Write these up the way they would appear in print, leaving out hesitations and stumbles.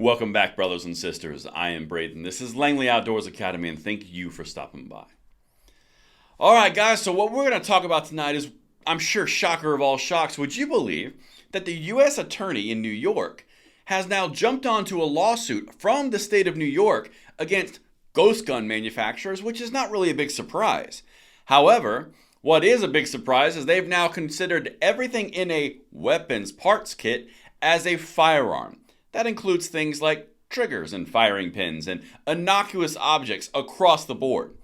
Welcome back, brothers and sisters. I am Braden. This is Langley Outdoors Academy, and thank you for stopping by. All right, guys, so what we're going to talk about tonight is, I'm sure, shocker of all shocks. Would you believe that the U.S. attorney in New York has now jumped onto a lawsuit from the state of New York against ghost gun manufacturers, which is not really a big surprise. However, what is a big surprise is they've now considered everything in a weapons parts kit as a firearm. That includes things like triggers and firing pins and innocuous objects across the board.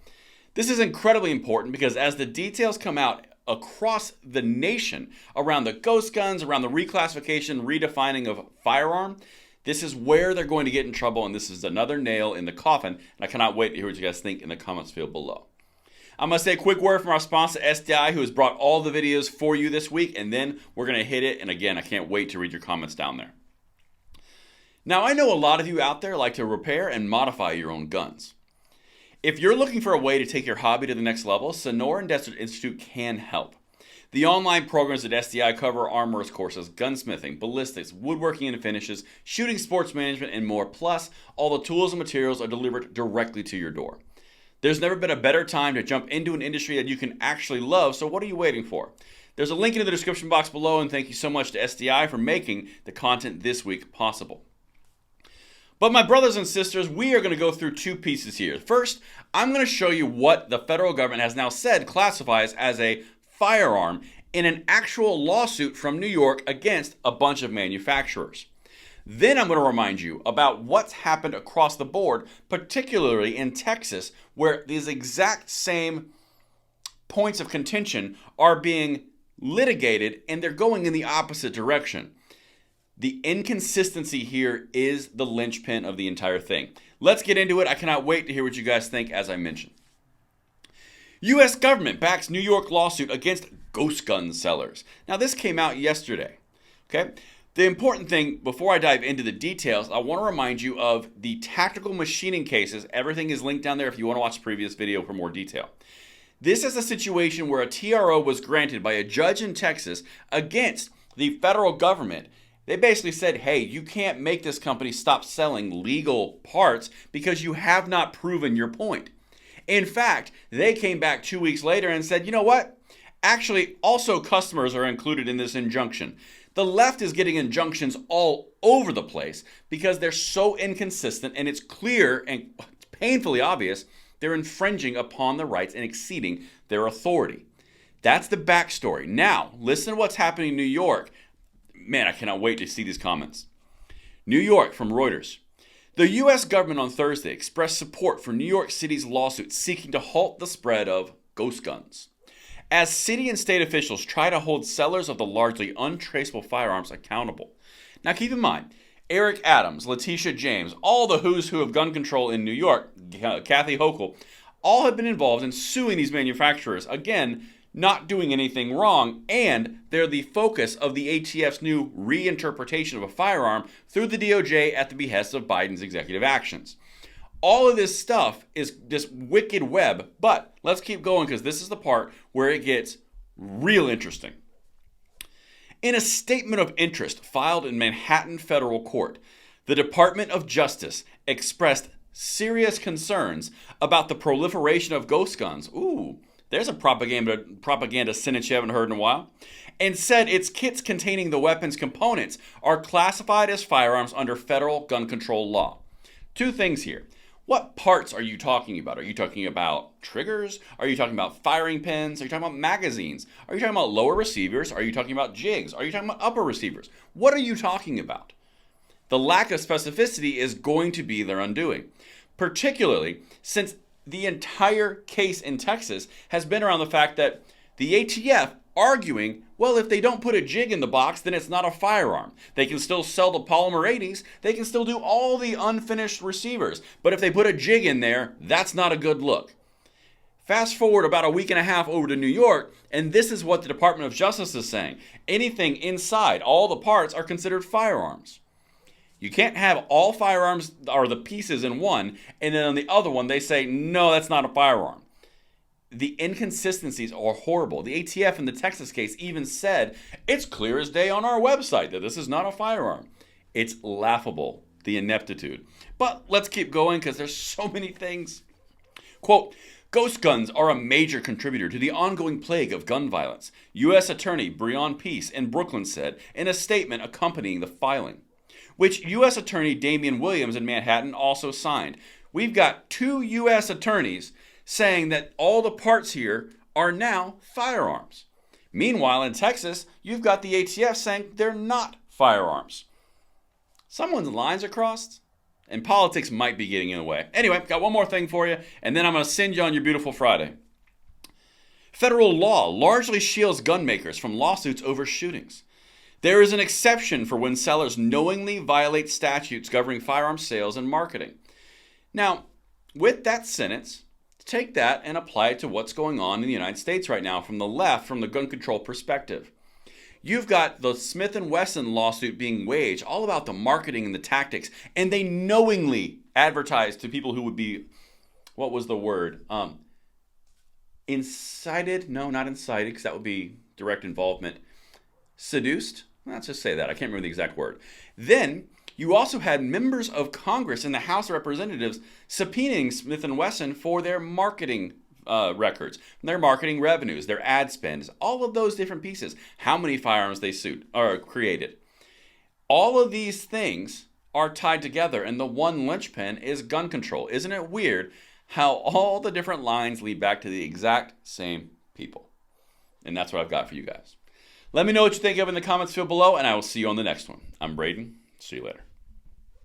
This is incredibly important because as the details come out across the nation around the ghost guns, around the reclassification, redefining of firearm, this is where they're going to get in trouble, and this is another nail in the coffin, and I cannot wait to hear what you guys think in the comments field below. I'm going to say a quick word from our sponsor, SDI, who has brought all the videos for you this week, and then we're going to hit it, and again, I can't wait to read your comments down there. Now, I know a lot of you out there like to repair and modify your own guns. If you're looking for a way to take your hobby to the next level, Sonora and Desert Institute can help. The online programs at SDI cover armorers courses, gunsmithing, ballistics, woodworking and finishes, shooting, sports management, and more. Plus, all the tools and materials are delivered directly to your door. There's never been a better time to jump into an industry that you can actually love, so what are you waiting for? There's a link in the description box below, and thank you so much to SDI for making the content this week possible. But my brothers and sisters, we are going to go through two pieces here. First, I'm going to show you what the federal government has now said classifies as a firearm in an actual lawsuit from New York against a bunch of manufacturers. Then I'm going to remind you about what's happened across the board, particularly in Texas, where these exact same points of contention are being litigated and they're going in the opposite direction. The inconsistency here is the linchpin of the entire thing. Let's get into it. I cannot wait to hear what you guys think, as I mentioned. U.S. government backs New York lawsuit against ghost gun sellers. Now, this came out yesterday. Okay? The important thing, before I dive into the details, I want to remind you of the tactical machining cases. Everything is linked down there if you want to watch the previous video for more detail. This is a situation where a TRO was granted by a judge in Texas against the federal government. They basically said, hey, you can't make this company stop selling legal parts because you have not proven your point. In fact, they came back 2 weeks later and said, you know what? Actually, also customers are included in this injunction. The left is getting injunctions all over the place because they're so inconsistent, and it's clear and painfully obvious they're infringing upon the rights and exceeding their authority. That's the backstory. Now, listen to what's happening in New York. Man, I cannot wait to see these comments. New York from Reuters. The U.S. government on Thursday expressed support for New York City's lawsuit seeking to halt the spread of ghost guns, as city and state officials try to hold sellers of the largely untraceable firearms accountable. Now keep in mind, Eric Adams, Letitia James, all the who's who of gun control in New York, Kathy Hochul, all have been involved in suing these manufacturers, again, not doing anything wrong, and they're the focus of the ATF's new reinterpretation of a firearm through the DOJ at the behest of Biden's executive actions. All of this stuff is this wicked web, but let's keep going because this is the part where it gets real interesting. In a statement of interest filed in Manhattan federal court, the Department of Justice expressed serious concerns about the proliferation of ghost guns. Ooh. There's a propaganda sentence you haven't heard in a while. And said its kits containing the weapon's components are classified as firearms under federal gun control law. Two things here. What parts are you talking about? Are you talking about triggers? Are you talking about firing pins? Are you talking about magazines? Are you talking about lower receivers? Are you talking about jigs? Are you talking about upper receivers? What are you talking about? The lack of specificity is going to be their undoing, particularly since the entire case in Texas has been around the fact that the ATF arguing, well, if they don't put a jig in the box, then it's not a firearm. They can still sell the polymer 80s. They can still do all the unfinished receivers. But if they put a jig in there, that's not a good look. Fast forward about a week and a half over to New York, and this is what the Department of Justice is saying. Anything inside, all the parts, are considered firearms. You can't have all firearms or the pieces in one, and then on the other one they say, no, that's not a firearm. The inconsistencies are horrible. The ATF in the Texas case even said, it's clear as day on our website that this is not a firearm. It's laughable the ineptitude. But let's keep going because there's so many things. Quote, ghost guns are a major contributor to the ongoing plague of gun violence, U.S. Attorney Breon Peace in Brooklyn said in a statement accompanying the filing, which U.S. Attorney Damian Williams in Manhattan also signed. We've got 2 U.S. attorneys saying that all the parts here are now firearms. Meanwhile, in Texas, you've got the ATF saying they're not firearms. Someone's lines are crossed, and politics might be getting in the way. Anyway, got one more thing for you, and then I'm going to send you on your beautiful Friday. Federal law largely shields gun makers from lawsuits over shootings. There is an exception for when sellers knowingly violate statutes governing firearms sales and marketing. Now, with that sentence, take that and apply it to what's going on in the United States right now from the left, from the gun control perspective. You've got the Smith & Wesson lawsuit being waged, all about the marketing and the tactics, and they knowingly advertise to people who would be, what was the word? Incited? No, not incited, because that would be direct involvement. Seduced? Let's just say that. I can't remember the exact word. Then you also had members of Congress in the House of Representatives subpoenaing Smith & Wesson for their marketing records, their marketing revenues, their ad spends, all of those different pieces, how many firearms they created. All of these things are tied together, and the one linchpin is gun control. Isn't it weird how all the different lines lead back to the exact same people? And that's what I've got for you guys. Let me know what you think of in the comments field below, and I will see you on the next one. I'm Braden. See you later.